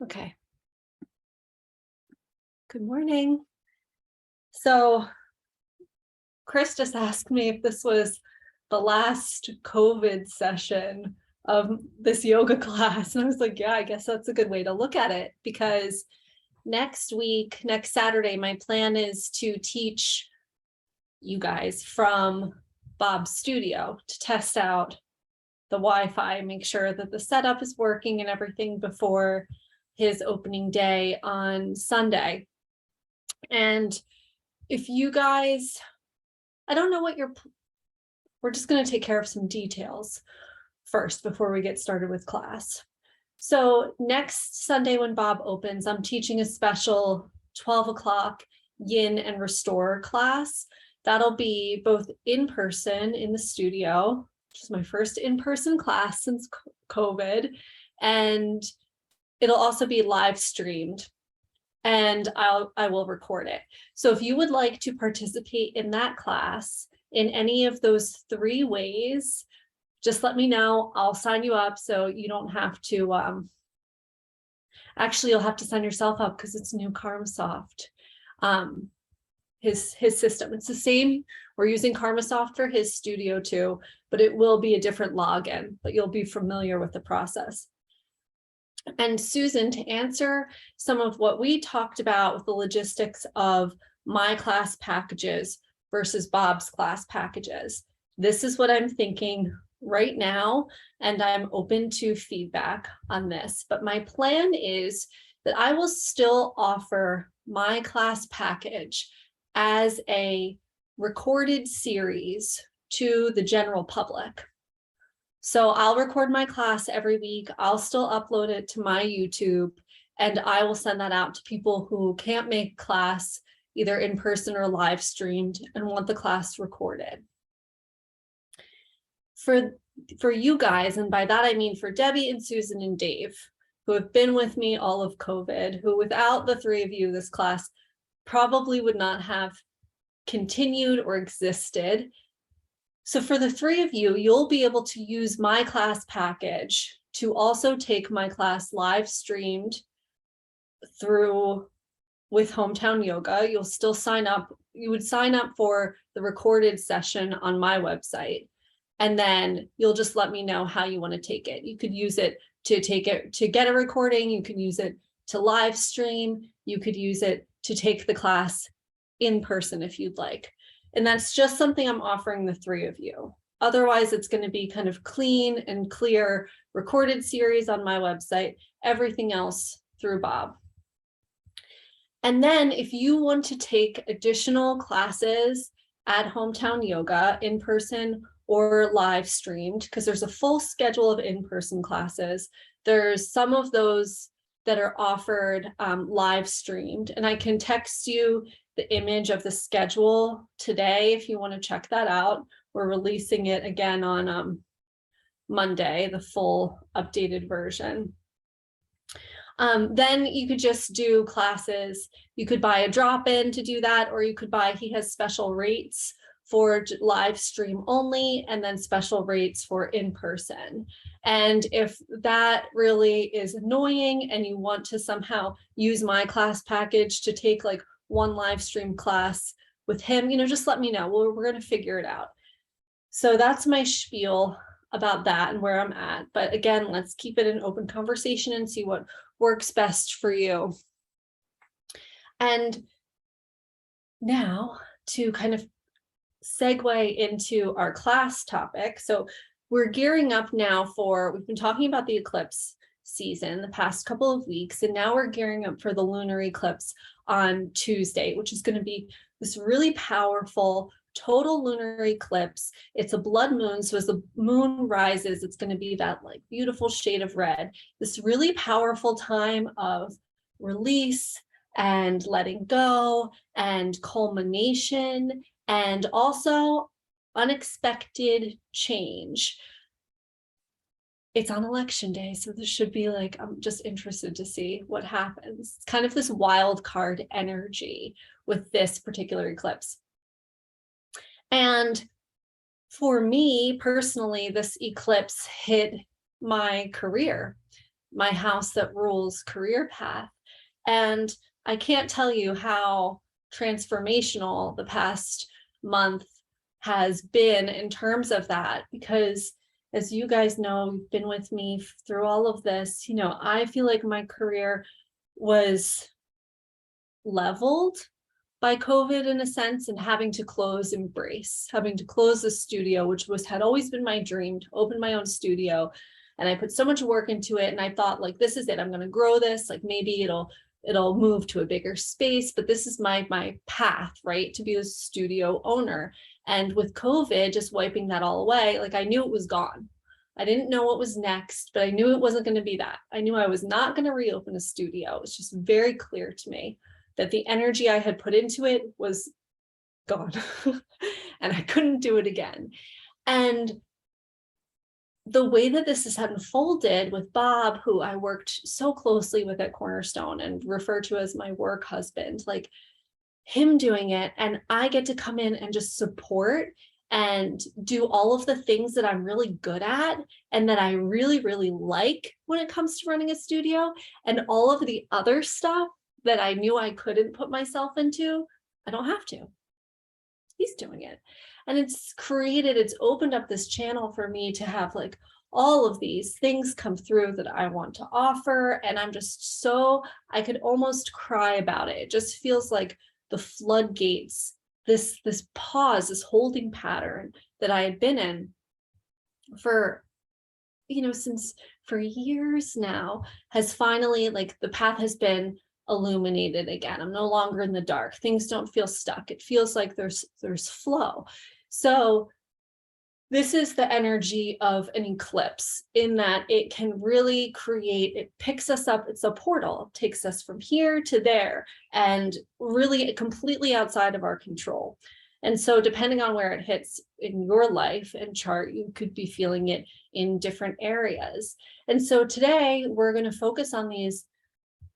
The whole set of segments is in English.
Okay. Good morning. So Chris just asked me if this was the last COVID session of this yoga class. And I was like, yeah, I guess that's a good way to look at it, because next week, next Saturday, my plan is to teach you guys from Bob's studio to test out the Wi-Fi, make sure that the setup is working and everything before his opening day on Sunday. And if you guys, I don't know what we're just going to take care of some details first before we get started with class. So next Sunday when Bob opens, I'm teaching a special 12 o'clock Yin and Restore class. That'll be both in person in the studio, which is my first in-person class since COVID, and it'll also be live streamed, and I will record it. So if you would like to participate in that class in any of those 3 ways, just let me know. I'll sign you up so you don't have to, actually you'll have to sign yourself up because it's new KarmaSoft, his system. It's the same. We're using KarmaSoft for his studio too, but it will be a different login, but you'll be familiar with the process. And Susan, to answer some of what we talked about with the logistics of my class packages versus Bob's class packages, this is what I'm thinking right now, and I'm open to feedback on this. But my plan is that I will still offer my class package as a recorded series to the general public. So I'll record my class every week. I'll still upload it to my YouTube, and I will send that out to people who can't make class either in person or live streamed and want the class recorded. For you guys, and by that I mean for Debbie and Susan and Dave, who have been with me all of COVID, who without the 3 of you, this class probably would not have continued or existed. So for the 3 of you, you'll be able to use my class package to also take my class live streamed through with Hometown Yoga. You'll still sign up. You would sign up for the recorded session on my website, and then you'll just let me know how you want to take it. You could use it to get a recording. You could use it to live stream. You could use it to take the class in person if you'd like. And that's just something I'm offering the 3 of you. Otherwise, it's going to be kind of clean and clear recorded series on my website, everything else through Bob. And then if you want to take additional classes at Hometown Yoga in person or live streamed, because there's a full schedule of in-person classes, there's some of those that are offered live streamed, and I can text you the image of the schedule today if you want to check that out. We're releasing it again on Monday, the full updated version. Then you could just do classes. You could buy a drop-in to do that, or you could he has special rates for live stream only, and then special rates for in-person. And if that really is annoying and you want to somehow use my class package to take like 1 live stream class with him, just let me know. We're going to figure it out. So that's my spiel about that and where I'm at. But again, let's keep it an open conversation and see what works best for you. And now to kind of segue into our class topic. So we're gearing up now we've been talking about the eclipse season the past couple of weeks, and now we're gearing up for the lunar eclipse on Tuesday, which is going to be this really powerful total lunar eclipse. It's a blood moon, so as the moon rises, it's going to be that like beautiful shade of red, this really powerful time of release and letting go and culmination, and also unexpected change. It's on election day, so this should be like, I'm just interested to see what happens. It's kind of this wild card energy with this particular eclipse. And for me personally, this eclipse hit my career my house that rules career path. And I can't tell you how transformational the past month has been in terms of that, because as you guys know, you've been with me through all of this, I feel like my career was leveled by COVID in a sense, and having to close the studio, which had always been my dream, to open my own studio. And I put so much work into it, and I thought, like, this is it, I'm going to grow this, like maybe it'll move to a bigger space, but this is my path, right, to be a studio owner. And with COVID just wiping that all away, like, I knew it was gone. I didn't know what was next, but I knew it wasn't going to be that. I knew I was not going to reopen a studio. It was just very clear to me that the energy I had put into it was gone and I couldn't do it again. And the way that this has unfolded with Bob, who I worked so closely with at Cornerstone and refer to as my work husband, like him doing it, and I get to come in and just support and do all of the things that I'm really good at and that I really, really like when it comes to running a studio, and all of the other stuff that I knew I couldn't put myself into, I don't have to. He's doing it. And it's opened up this channel for me to have like all of these things come through that I want to offer. And I'm just I could almost cry about it. It just feels like the floodgates, this pause, this holding pattern that I had been in for years now, has finally, like, the path has been illuminated again. I'm no longer in the dark. Things don't feel stuck. It feels like there's flow. So this is the energy of an eclipse, in that it can really it picks us up. It's a portal. It takes us from here to there, and really completely outside of our control. And so depending on where it hits in your life and chart, you could be feeling it in different areas. And so today we're going to focus on these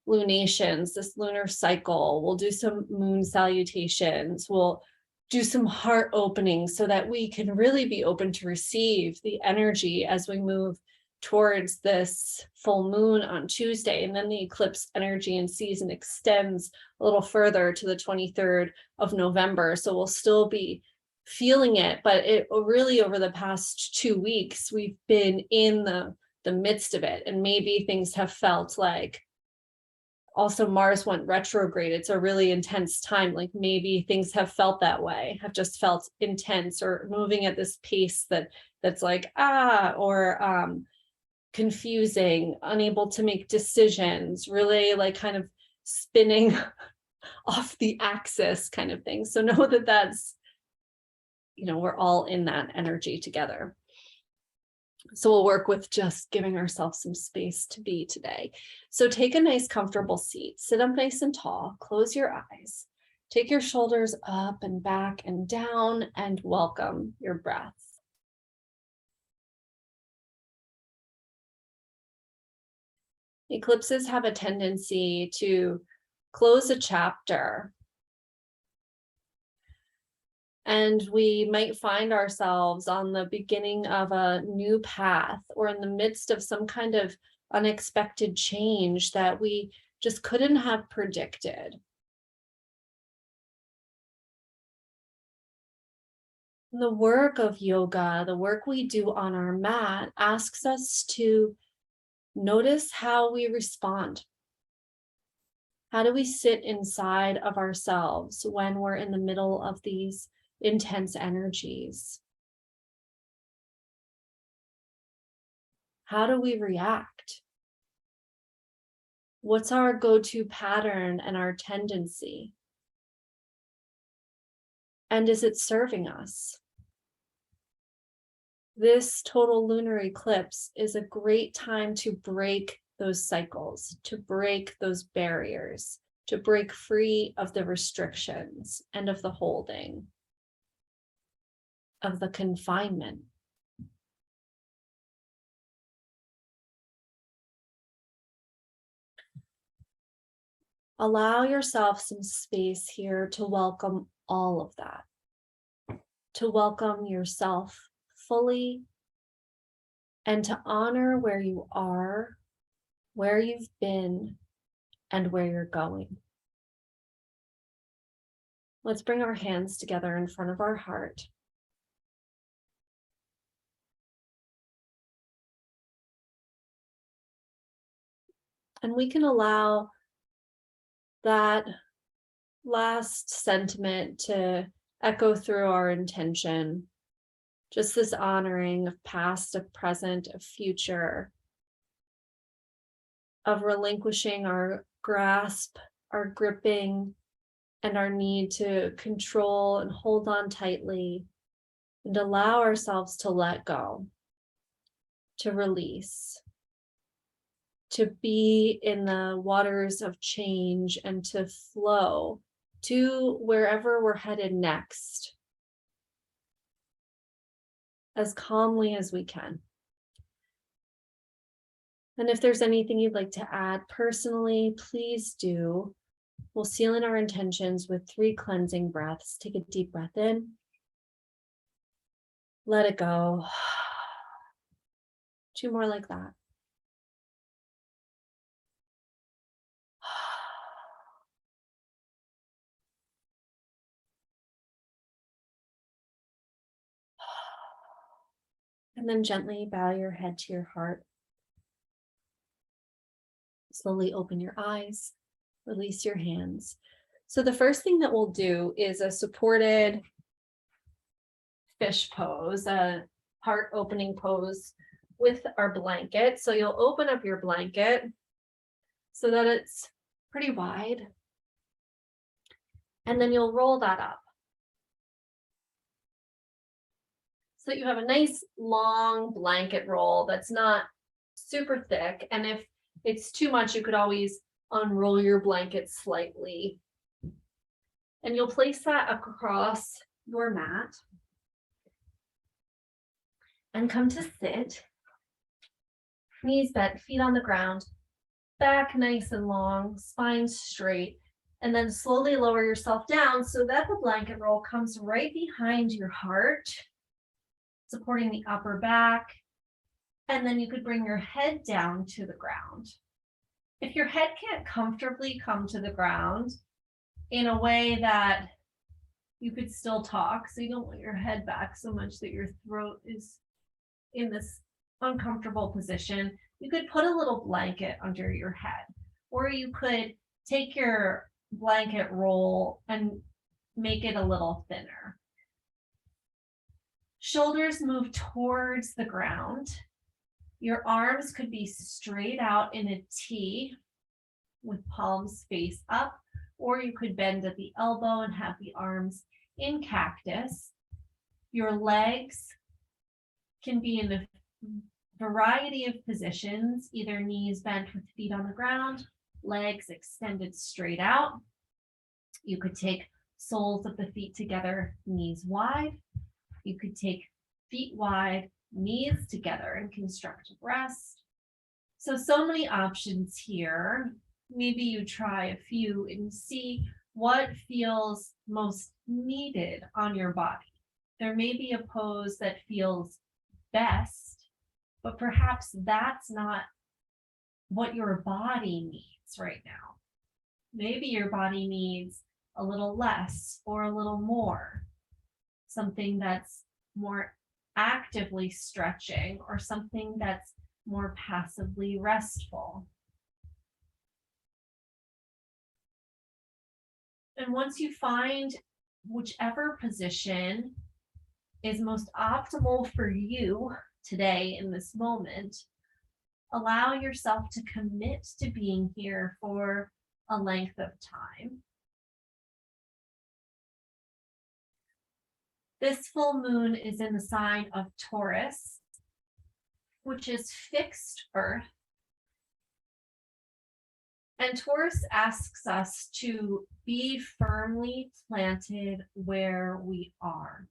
lunations, this lunar cycle. We'll do some moon salutations. We'll do some heart openings so that we can really be open to receive the energy as we move towards this full moon on Tuesday. And then the eclipse energy and season extends a little further to the 23rd of November. So we'll still be feeling it, but it really, over the past 2 weeks, we've been in the midst of it. And maybe things have felt like, also Mars went retrograde. It's a really intense time. Like maybe things have felt that way, have just felt intense, or moving at this pace that's like, or confusing, unable to make decisions, really like kind of spinning off the axis kind of thing. So know that that's, we're all in that energy together. So we'll work with just giving ourselves some space to be today. So take a nice comfortable seat, sit up nice and tall, close your eyes, take your shoulders up and back and down, and welcome your breath. Eclipses have a tendency to close a chapter, and we might find ourselves on the beginning of a new path, or in the midst of some kind of unexpected change that we just couldn't have predicted. The work of yoga, the work we do on our mat, asks us to notice how we respond. How do we sit inside of ourselves when we're in the middle of these intense energies? How do we react? What's our go-to pattern and our tendency? And is it serving us? This total lunar eclipse is a great time to break those cycles, to break those barriers, to break free of the restrictions and of the holding, of the confinement. Allow yourself some space here to welcome all of that, to welcome yourself fully, and to honor where you are where you've been, and where you're going. Let's bring our hands together in front of our heart. And we can allow that last sentiment to echo through our intention. Just this honoring of past, of present, of future, of relinquishing our grasp, our gripping, and our need to control and hold on tightly, and allow ourselves to let go, to release, to be in the waters of change and to flow to wherever we're headed next, as calmly as we can. And if there's anything you'd like to add personally, please do. We'll seal in our intentions with 3 cleansing breaths. Take a deep breath in. Let it go. 2 more like that. And then gently bow your head to your heart. Slowly open your eyes, release your hands. So the first thing that we'll do is a supported fish pose, a heart opening pose with our blanket. So you'll open up your blanket so that it's pretty wide. And then you'll roll that up. So you have a nice long blanket roll that's not super thick. And if it's too much, you could always unroll your blanket slightly. And you'll place that across your mat and come to sit. Knees bent, feet on the ground, back nice and long, spine straight, and then slowly lower yourself down so that the blanket roll comes right behind your heart, supporting the upper back. And then you could bring your head down to the ground. If your head can't comfortably come to the ground in a way that you could still talk, so you don't want your head back so much that your throat is in this uncomfortable position, you could put a little blanket under your head, or you could take your blanket roll and make it a little thinner. Shoulders move towards the ground. Your arms could be straight out in a T with palms face up, or you could bend at the elbow and have the arms in cactus. Your legs can be in a variety of positions, either knees bent with feet on the ground, legs extended straight out. You could take soles of the feet together, knees wide. You could take feet wide, knees together in constructive rest. So many options here. Maybe you try a few and see what feels most needed on your body. There may be a pose that feels best, but perhaps that's not what your body needs right now. Maybe your body needs a little less or a little more, something that's more actively stretching or something that's more passively restful. And once you find whichever position is most optimal for you today in this moment, allow yourself to commit to being here for a length of time. This full moon is in the sign of Taurus, which is fixed earth. And Taurus asks us to be firmly planted where we are,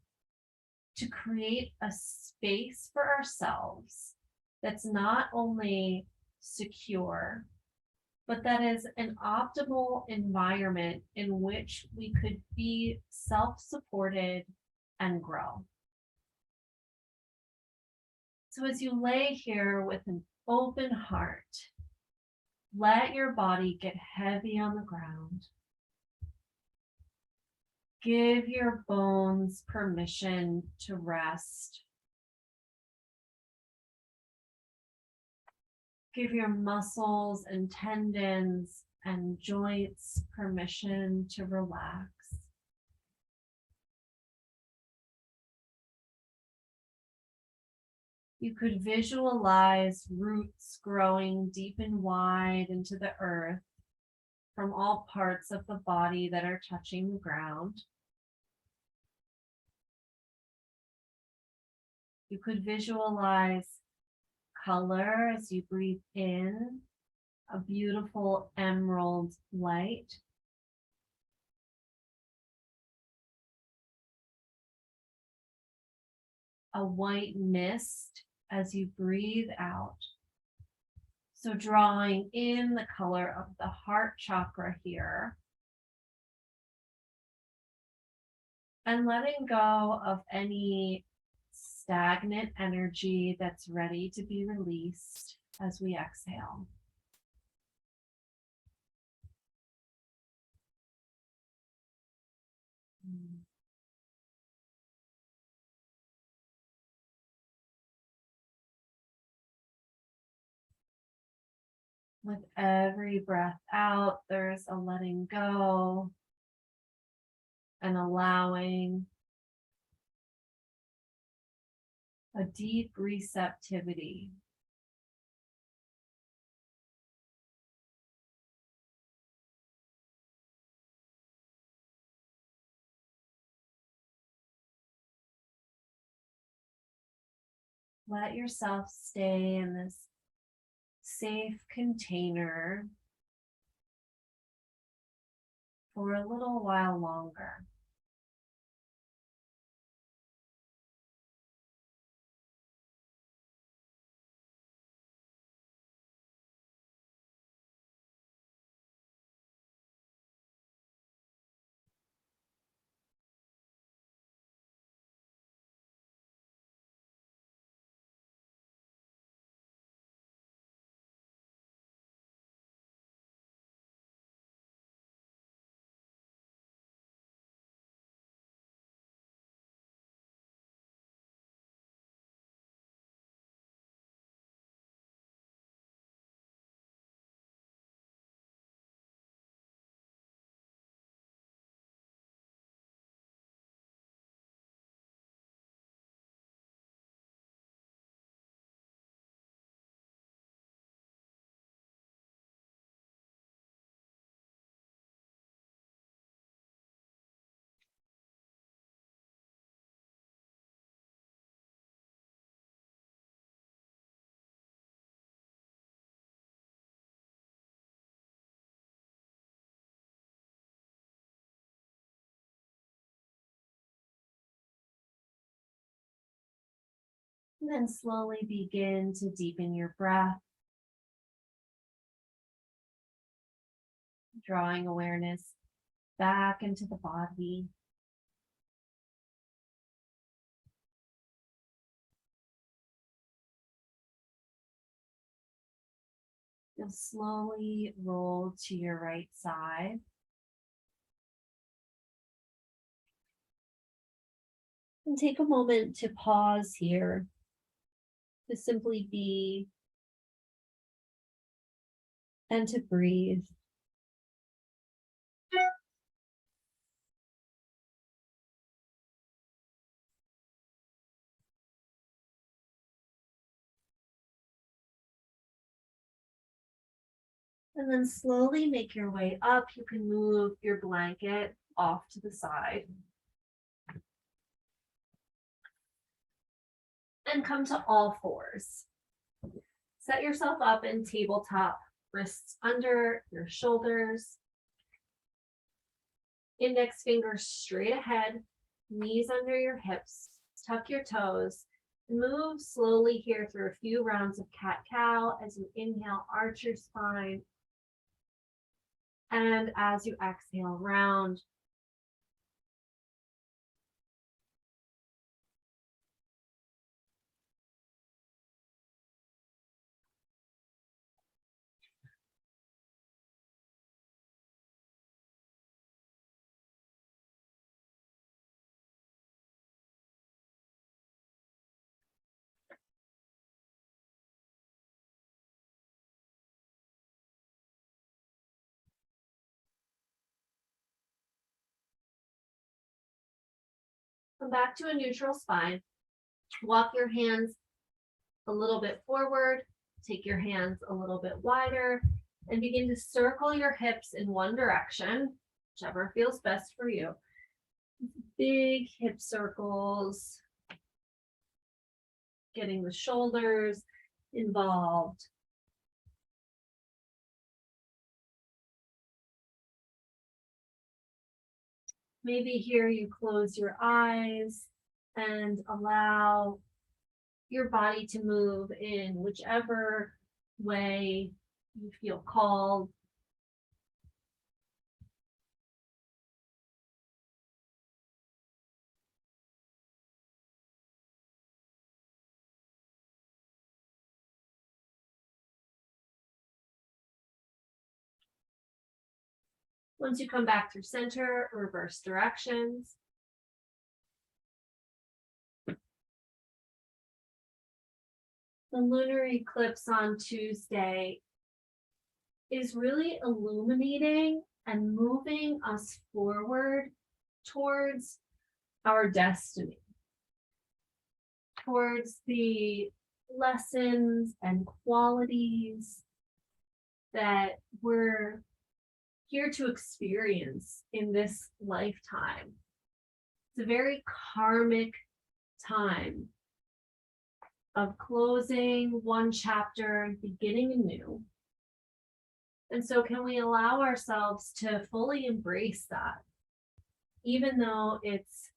to create a space for ourselves that's not only secure, but that is an optimal environment in which we could be self-supported and grow. So as you lay here with an open heart, Let your body get heavy on the ground. Give your bones permission to rest. Give your muscles and tendons and joints permission to relax. You could visualize roots growing deep and wide into the earth from all parts of the body that are touching the ground. You could visualize color as you breathe in, a beautiful emerald light. A white mist as you breathe out. So drawing in the color of the heart chakra here. And letting go of any stagnant energy that's ready to be released as we exhale. With every breath out, there's a letting go and allowing, a deep receptivity. Let yourself stay in this safe container for a little while longer. And then slowly begin to deepen your breath, drawing awareness back into the body. You'll slowly roll to your right side. And take a moment to pause here, to simply be and to breathe. And then slowly make your way up. You can move your blanket off to the side. And come to all fours. Set yourself up in tabletop, wrists under your shoulders. Index fingers straight ahead, knees under your hips. Tuck your toes. Move slowly here through a few rounds of cat-cow as you inhale, arch your spine. And as you exhale, round. Come back to a neutral spine. Walk your hands a little bit forward, take your hands a little bit wider, and begin to circle your hips in one direction, whichever feels best for you. Big hip circles, getting the shoulders involved. Maybe here you close your eyes and allow your body to move in whichever way you feel called. Once you come back through center, reverse directions. The lunar eclipse on Tuesday is really illuminating and moving us forward towards our destiny, towards the lessons and qualities that we're here to experience in this lifetime. It's a very karmic time of closing one chapter and beginning a new. And so can we allow ourselves to fully embrace that, even though it's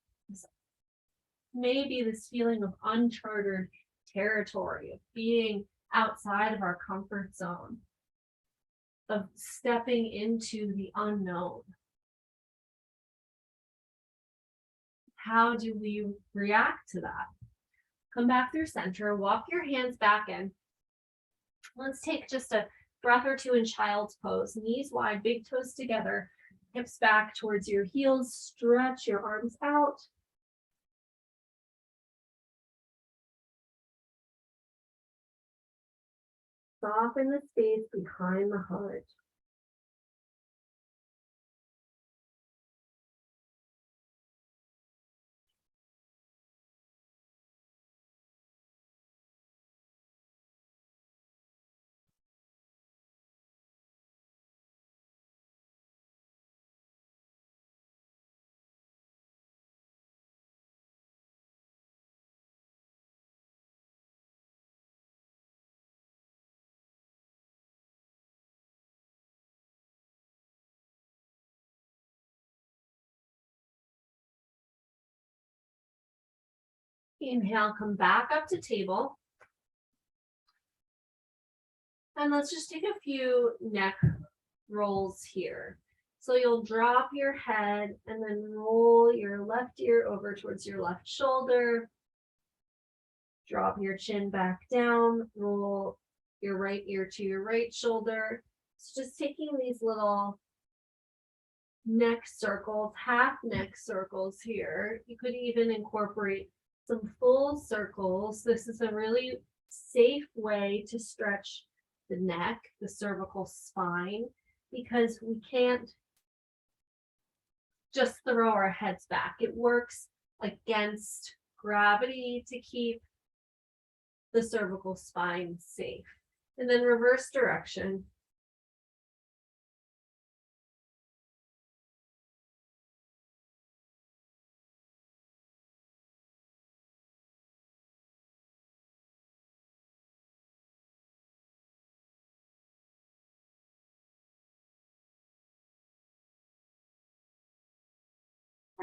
maybe this feeling of uncharted territory, of being outside of our comfort zone, of stepping into the unknown. How do we react to that? Come back through center, walk your hands back in. Let's take just a breath or two in child's pose. Knees wide, big toes together, hips back towards your heels. Stretch your arms out. Soften the space behind the heart. Inhale, come back up to table. And let's just take a few neck rolls here. So you'll drop your head and then roll your left ear over towards your left shoulder. Drop your chin back down, roll your right ear to your right shoulder. So just taking these little neck circles, half neck circles here. You could even incorporate some full circles. This is a really safe way to stretch the neck, the cervical spine, because we can't just throw our heads back. It works against gravity to keep the cervical spine safe. And then reverse direction.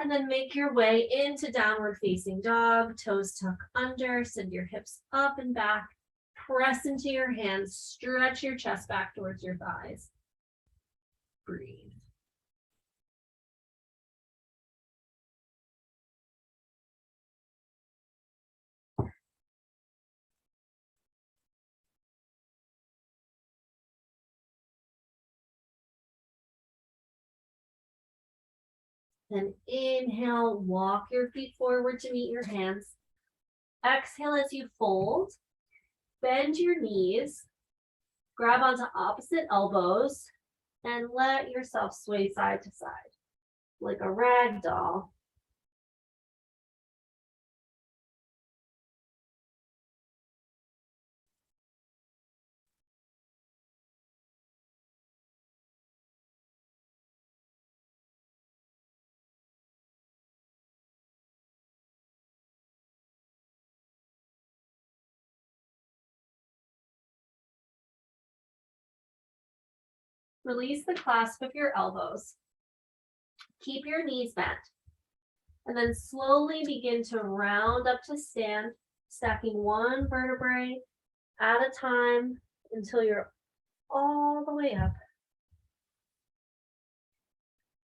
And then make your way into downward facing dog, toes tuck under, send your hips up and back, press into your hands, stretch your chest back towards your thighs. Breathe. Then inhale, walk your feet forward to meet your hands. Exhale as you fold, bend your knees, grab onto opposite elbows, and let yourself sway side to side like a rag doll. Release the clasp of your elbows. Keep your knees bent. And then slowly begin to round up to stand, stacking one vertebrae at a time until you're all the way up.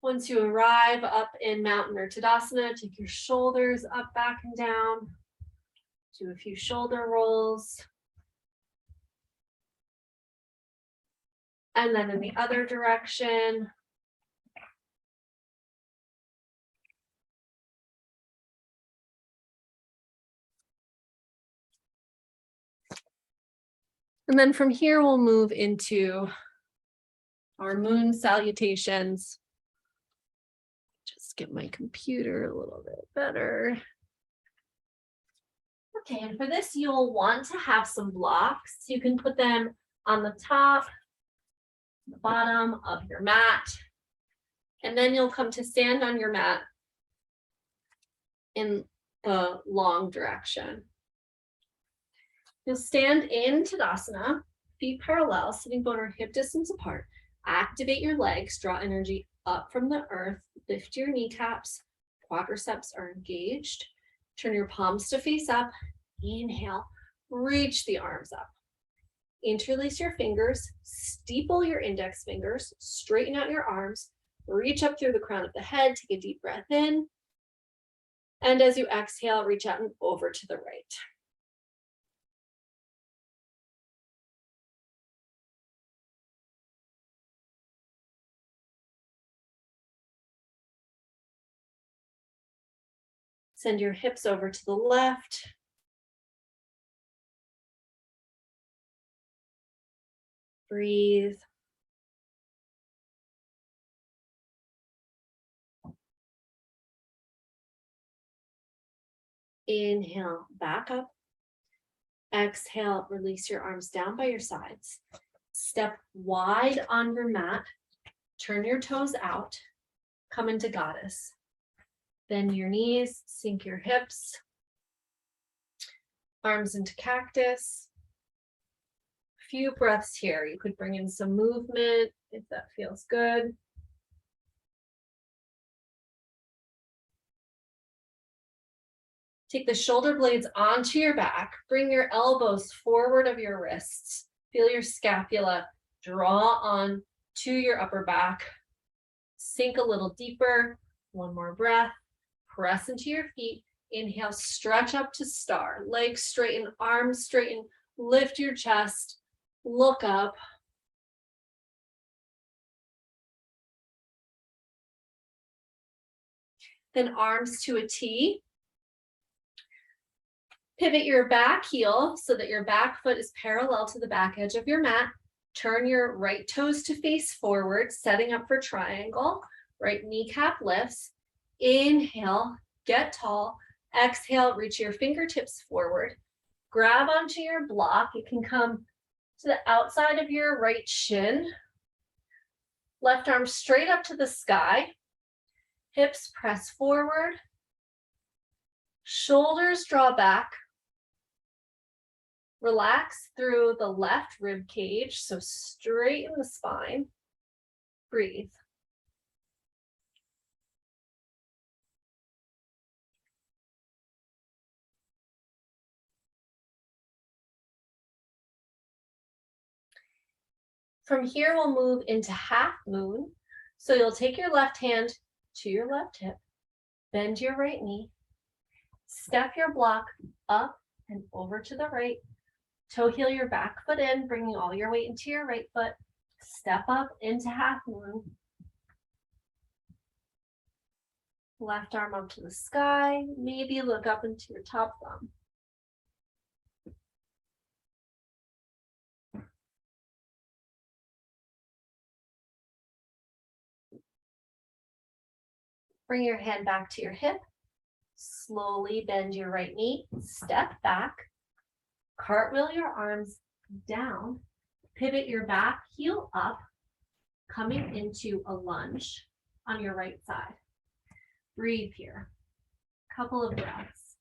Once you arrive up in Mountain or Tadasana, take your shoulders up, back, and down. Do a few shoulder rolls. And then in the other direction. And then from here, we'll move into our moon salutations. Just get my computer a little bit better. Okay, and for this, you'll want to have some blocks. You can put them on the top, the bottom of your mat, and then you'll come to stand on your mat in the long direction. You'll stand in Tadasana, feet parallel, sitting bone or hip distance apart. Activate your legs, draw energy up from the earth, lift your kneecaps, quadriceps are engaged. Turn your palms to face up, inhale, reach the arms up. Interlace your fingers, steeple your index fingers, straighten out your arms, reach up through the crown of the head, take a deep breath in. And as you exhale, reach out and over to the right. Send your hips over to the left. Breathe. Inhale, back up. Exhale, release your arms down by your sides. Step wide on your mat. Turn your toes out. Come into goddess. Bend your knees, sink your hips. Arms into cactus. Few breaths here. You could bring in some movement if that feels good. Take the shoulder blades onto your back. Bring your elbows forward of your wrists. Feel your scapula draw on to your upper back. Sink a little deeper. One more breath. Press into your feet. Inhale, stretch up to star. Legs straighten, arms straighten. Lift your chest. Look up. Then arms to a T. Pivot your back heel so that your back foot is parallel to the back edge of your mat. Turn your right toes to face forward, setting up for triangle. Right kneecap lifts. Inhale, get tall. Exhale, reach your fingertips forward. Grab onto your block. You can come to the outside of your right shin. Left arm straight up to the sky. Hips press forward. Shoulders draw back. Relax through the left rib cage, so straighten the spine. Breathe. From here, we'll move into half moon. So you'll take your left hand to your left hip, bend your right knee, step your block up and over to the right, toe heel your back foot in, bringing all your weight into your right foot, step up into half moon. Left arm up to the sky, maybe look up into your top thumb. Bring your hand back to your hip. Slowly bend your right knee, step back, cartwheel your arms down, pivot your back heel up, coming into a lunge on your right side. Breathe here. Couple of breaths.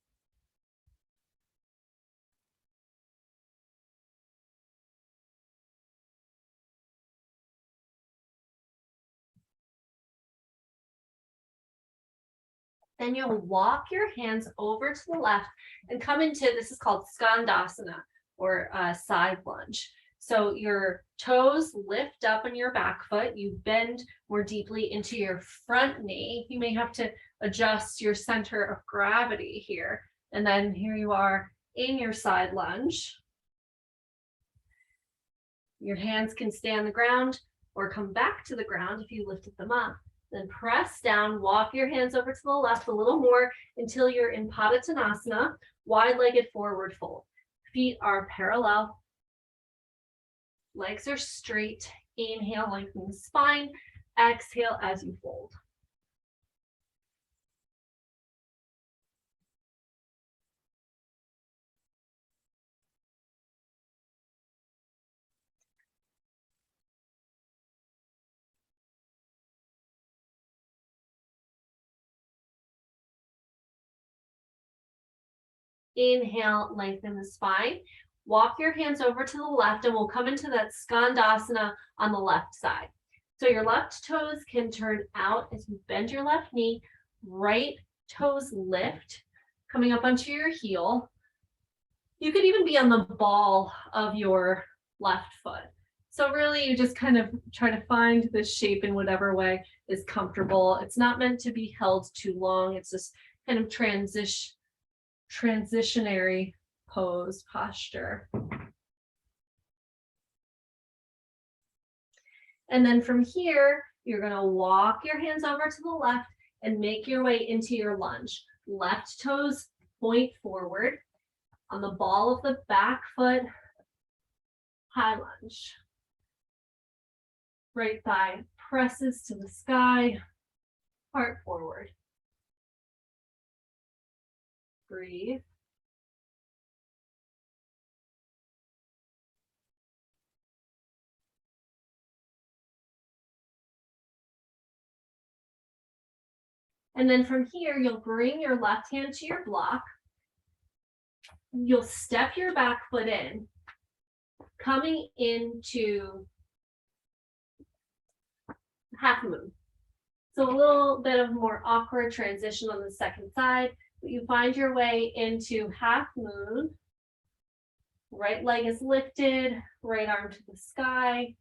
Then you'll walk your hands over to the left and come into, this is called Skandasana, or side lunge. So your toes lift up on your back foot. You bend more deeply into your front knee. You may have to adjust your center of gravity here. And then here you are in your side lunge. Your hands can stay on the ground or come back to the ground if you lifted them up. Then press down, walk your hands over to the left a little more until you're in Padottanasana, wide-legged forward fold. Feet are parallel. Legs are straight. Inhale, lengthen the spine. Exhale as you fold. Inhale, lengthen the spine. Walk your hands over to the left and we'll come into that Skandasana on the left side. So your left toes can turn out as you bend your left knee. Right toes lift, coming up onto your heel. You could even be on the ball of your left foot. So really you just kind of try to find this shape in whatever way is comfortable. It's not meant to be held too long. It's just kind of transitionary pose posture. And then from here, you're going to walk your hands over to the left and make your way into your lunge. Left toes point forward. On the ball of the back foot, high lunge. Right thigh presses to the sky, heart forward. Breathe. And then from here, you'll bring your left hand to your block. You'll step your back foot in, coming into half moon. So a little bit of more awkward transition on the second side, but you find your way into half moon. Right leg is lifted, right arm to the sky.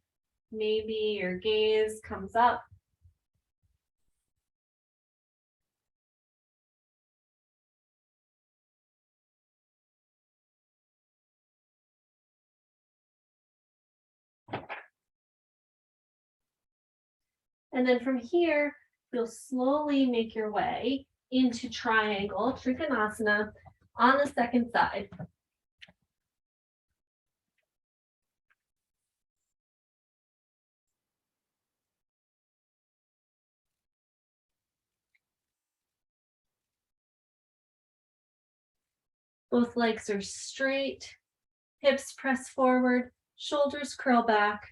Maybe your gaze comes up. And then from here, you'll slowly make your way into triangle, Trikonasana, on the second side. Both legs are straight, hips press forward, shoulders curl back.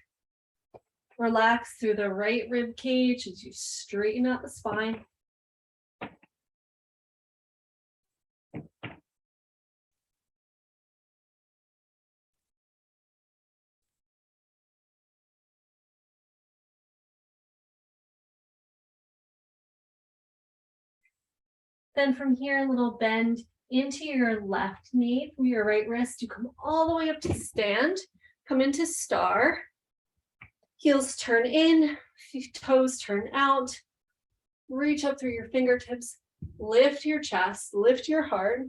Relax through the right rib cage as you straighten out the spine. Then from here, a little bend into your left knee from your right wrist. You come all the way up to stand, come into star. Heels turn in, toes turn out. Reach up through your fingertips, lift your chest, lift your heart.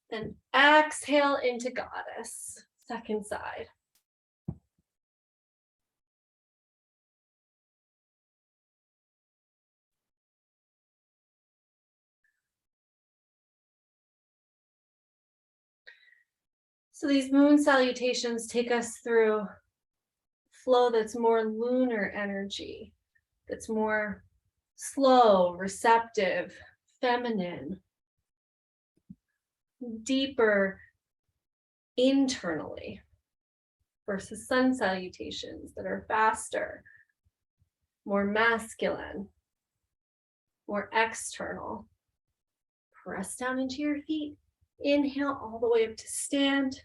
Then exhale into goddess, second side. So these moon salutations take us through flow that's more lunar energy, that's more slow, receptive, feminine, deeper internally, versus sun salutations that are faster, more masculine, more external. Press down into your feet. Inhale all the way up to stand.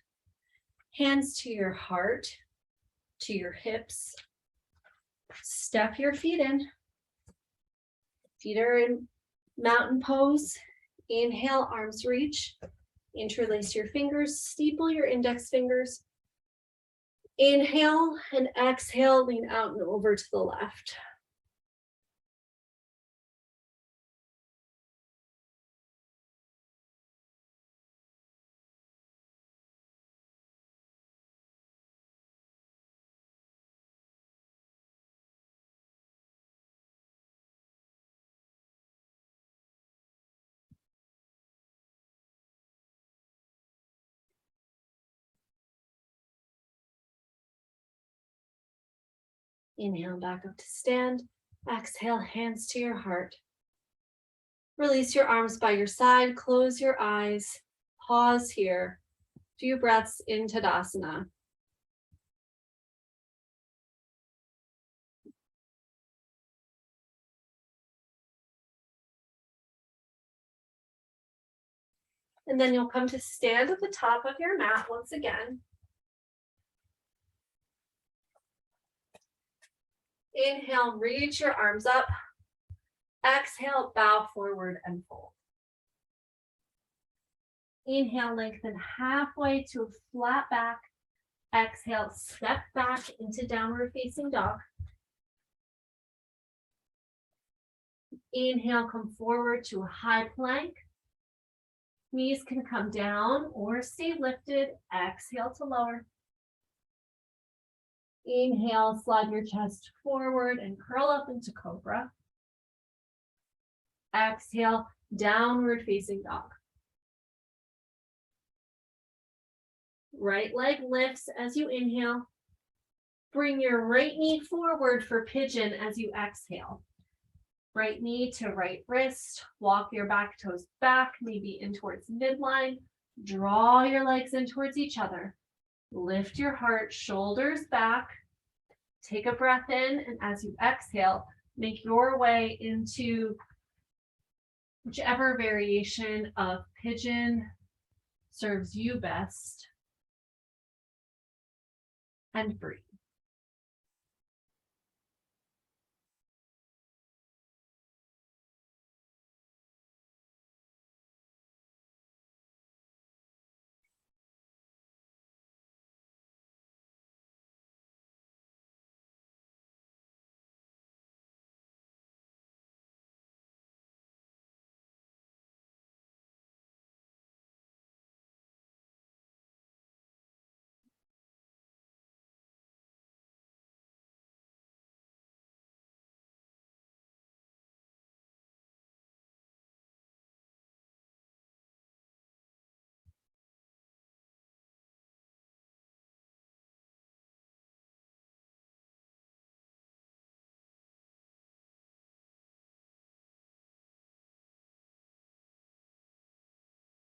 Hands to your heart, to your hips. Step your feet in. Feet are in mountain pose. Inhale, arms reach. Interlace your fingers, steeple your index fingers. Inhale and exhale, lean out and over to the left. Inhale back up to stand. Exhale, hands to your heart. Release your arms by your side, close your eyes, pause here. Few breaths in Tadasana. And then you'll come to stand at the top of your mat once again. Inhale, reach your arms up. Exhale, bow forward and fold. Inhale, lengthen halfway to a flat back. Exhale, step back into downward facing dog. Inhale, come forward to a high plank. Knees can come down or stay lifted. Exhale to lower. Inhale, slide your chest forward and curl up into cobra. Exhale, downward facing dog. Right leg lifts as you inhale. Bring your right knee forward for pigeon as you exhale. Right knee to right wrist. Walk your back toes back, maybe in towards midline. Draw your legs in towards each other. Lift your heart, shoulders back. Take a breath in, and as you exhale, make your way into whichever variation of pigeon serves you best. And breathe.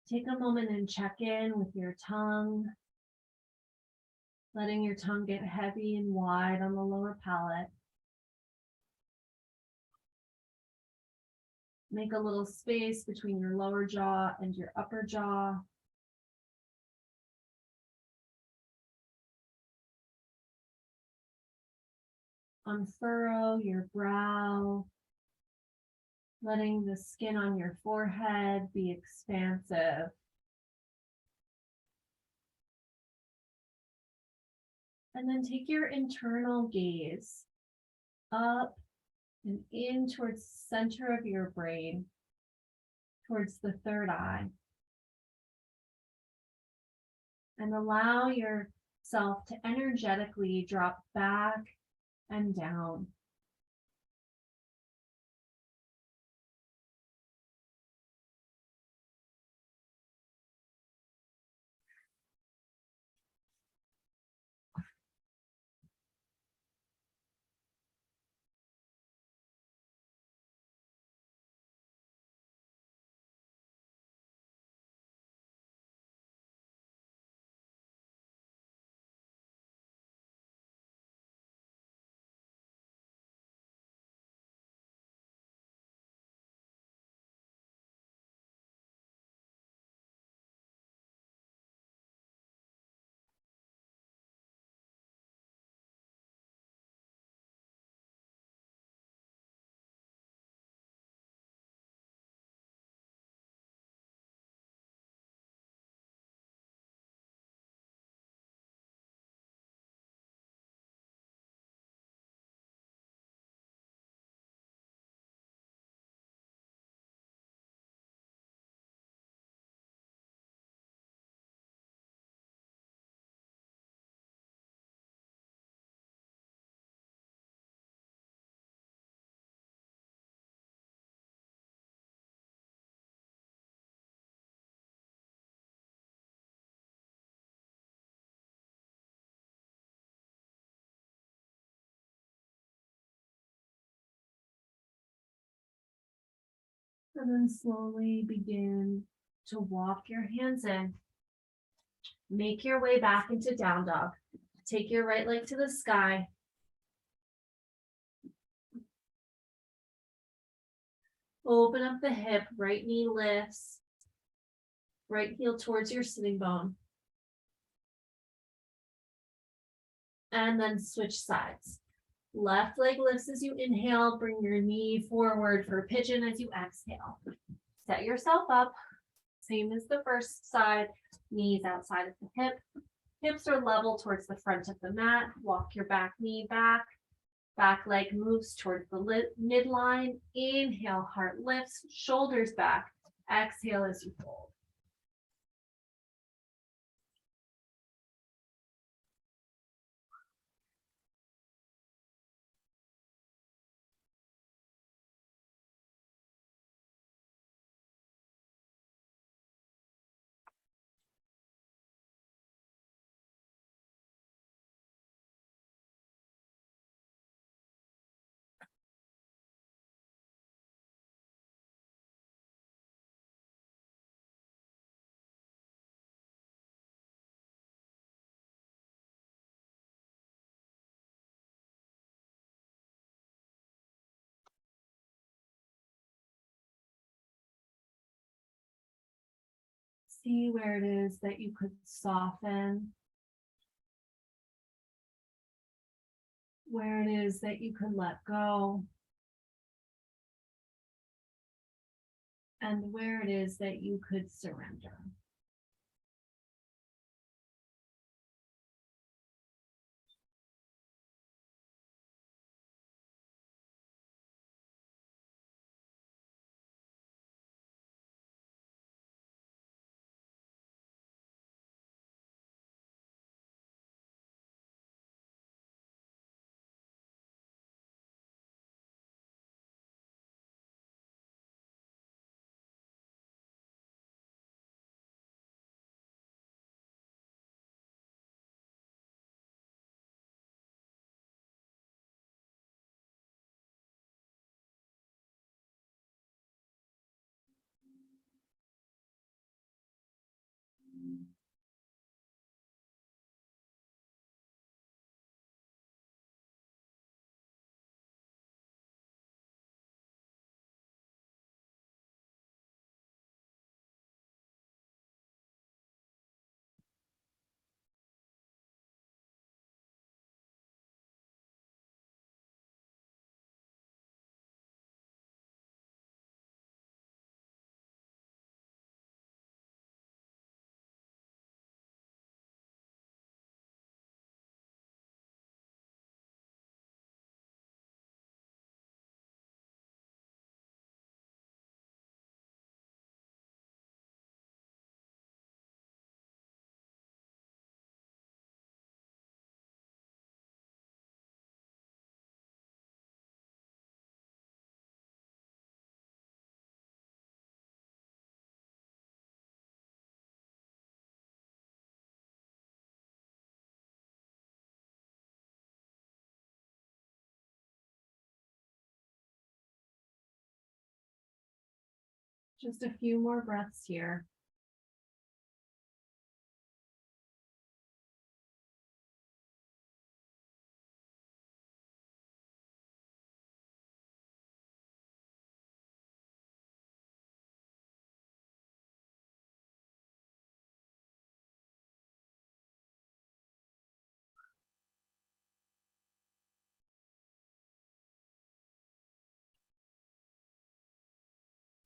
Take a moment and check in with your tongue, letting your tongue get heavy and wide on the lower palate. Make a little space between your lower jaw and your upper jaw. Unfurrow your brow, letting the skin on your forehead be expansive. And then take your internal gaze up and in towards the center of your brain, towards the third eye. And allow yourself to energetically drop back and down. And then slowly begin to walk your hands in. Make your way back into down dog. Take your right leg to the sky. Open up the hip, right knee lifts. Right heel towards your sitting bone. And then switch sides. Left leg lifts as you inhale, bring your knee forward for pigeon as you exhale. Set yourself up, same as the first side, knees outside of the hip. Hips are level towards the front of the mat. Walk your back knee back. Back leg moves towards the midline. Inhale, heart lifts, shoulders back. Exhale as you fold. See where it is that you could soften, where it is that you could let go, and where it is that you could surrender. Just a few more breaths here.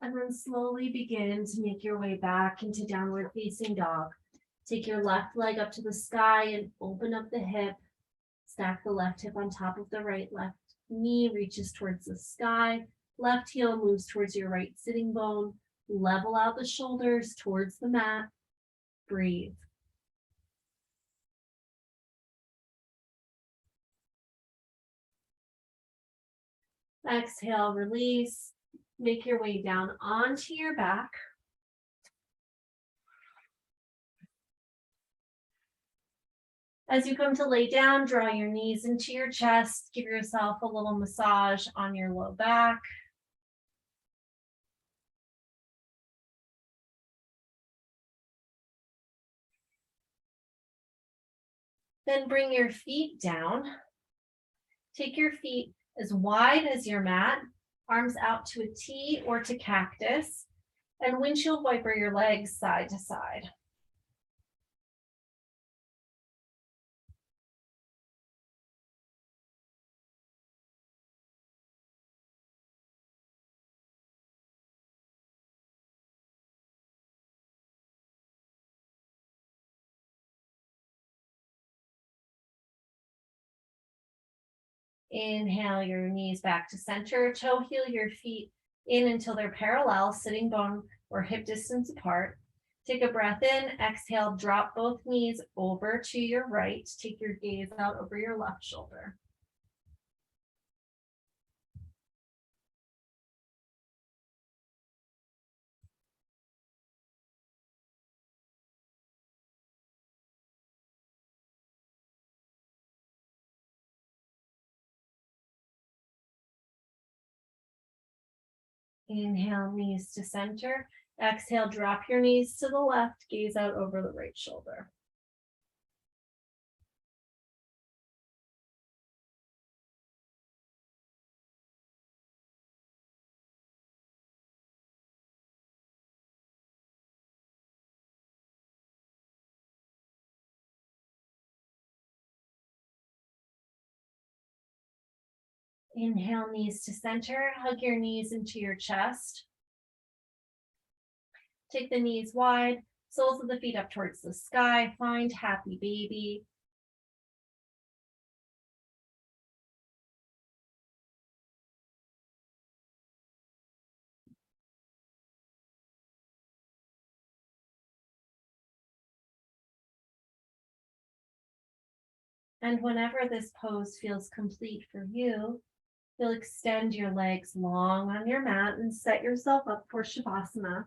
And then slowly begin to make your way back into downward facing dog. Take your left leg up to the sky and open up the hip. Stack the left hip on top of the right. Left knee reaches towards the sky. Left heel moves towards your right sitting bone. Level out the shoulders towards the mat. Breathe. Exhale, release. Make your way down onto your back. As you come to lay down, draw your knees into your chest. Give yourself a little massage on your low back. Then bring your feet down. Take your feet as wide as your mat, arms out to a T or to cactus, and windshield wiper your legs side to side. Inhale your knees back to center, toe heel your feet in until they're parallel, sitting bone or hip distance apart. Take a breath in, exhale, drop both knees over to your right. Take your gaze out over your left shoulder. Inhale, knees to center. Exhale, drop your knees to the left, gaze out over the right shoulder. Inhale, knees to center. Hug your knees into your chest. Take the knees wide, soles of the feet up towards the sky. Find happy baby. And whenever this pose feels complete for you, you'll extend your legs long on your mat and set yourself up for Shavasana.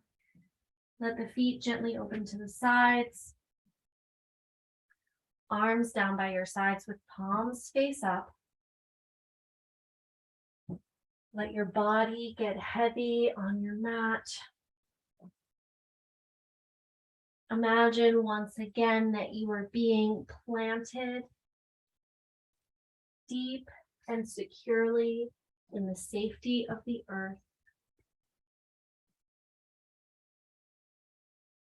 Let the feet gently open to the sides. Arms down by your sides with palms face up. Let your body get heavy on your mat. Imagine once again that you are being planted deep and securely in the safety of the earth.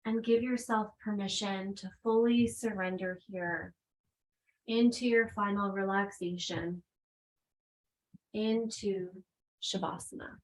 And give yourself permission to fully surrender here into your final relaxation, into Shavasana.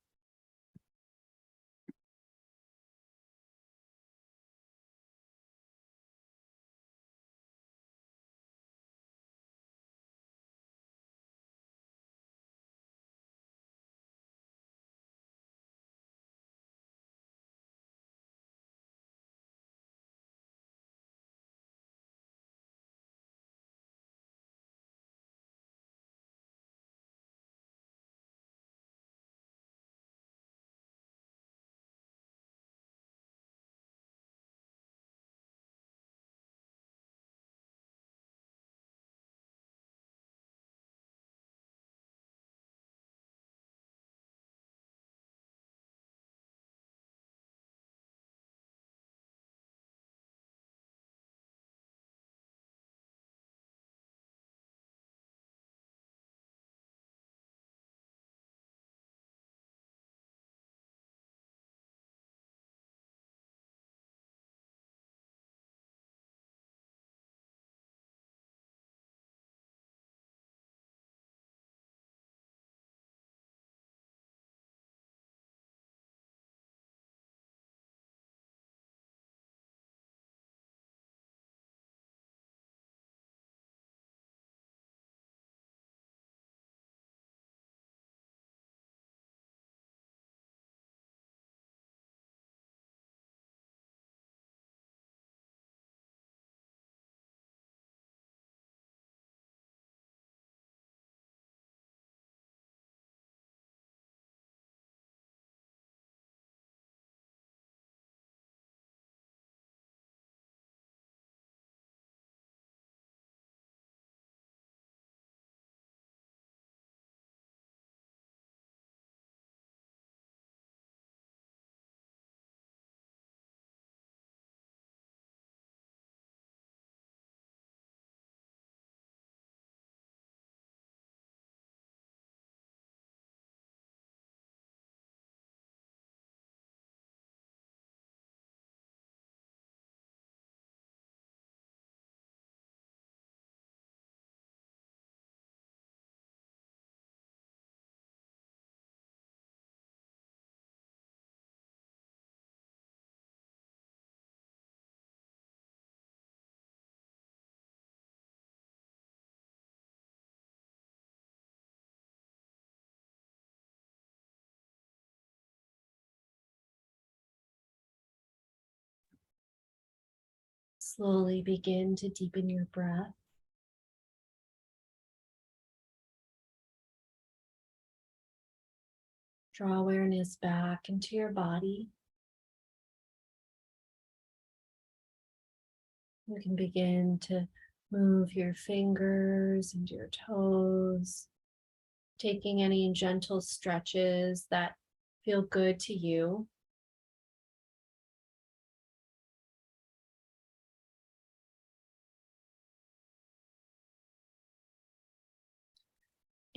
Slowly begin to deepen your breath. Draw awareness back into your body. You can begin to move your fingers and your toes, taking any gentle stretches that feel good to you.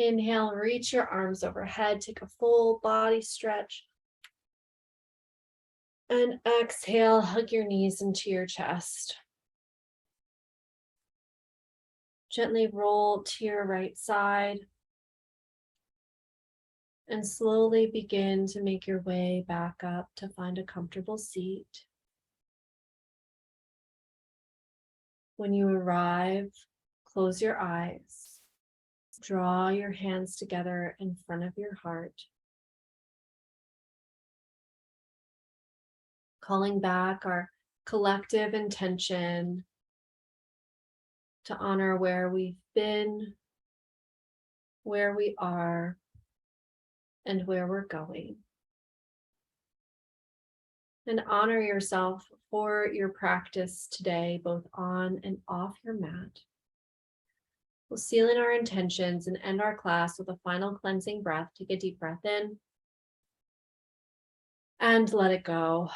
Inhale, reach your arms overhead, take a full body stretch. And exhale, hug your knees into your chest. Gently roll to your right side. And slowly begin to make your way back up to find a comfortable seat. When you arrive, close your eyes. Draw your hands together in front of your heart. Calling back our collective intention to honor where we've been, where we are, and where we're going. And honor yourself for your practice today, both on and off your mat. We'll seal in our intentions and end our class with a final cleansing breath. Take a deep breath in and let it go.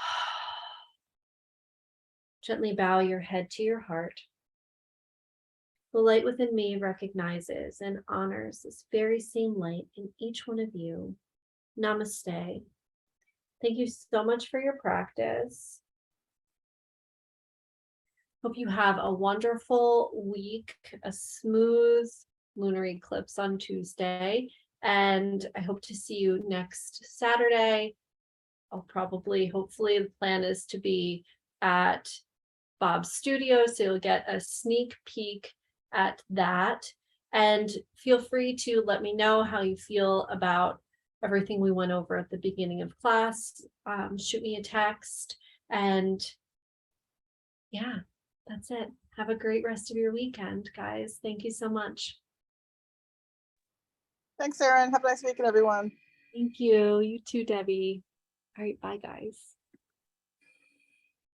Gently bow your head to your heart. The light within me recognizes and honors this very same light in each one of you. Namaste. Thank you so much for your practice. Hope you have a wonderful week, a smooth lunar eclipse on Tuesday, and I hope to see you next Saturday. Hopefully the plan is to be at Bob's studio, so you'll get a sneak peek at that. And feel free to let me know how you feel about everything we went over at the beginning of class. Shoot me a text, and yeah, that's it. Have a great rest of your weekend, guys. Thank you so much. Thanks, Erin. Have a nice weekend, everyone. Thank you. You too, Debbie. All right, bye, guys.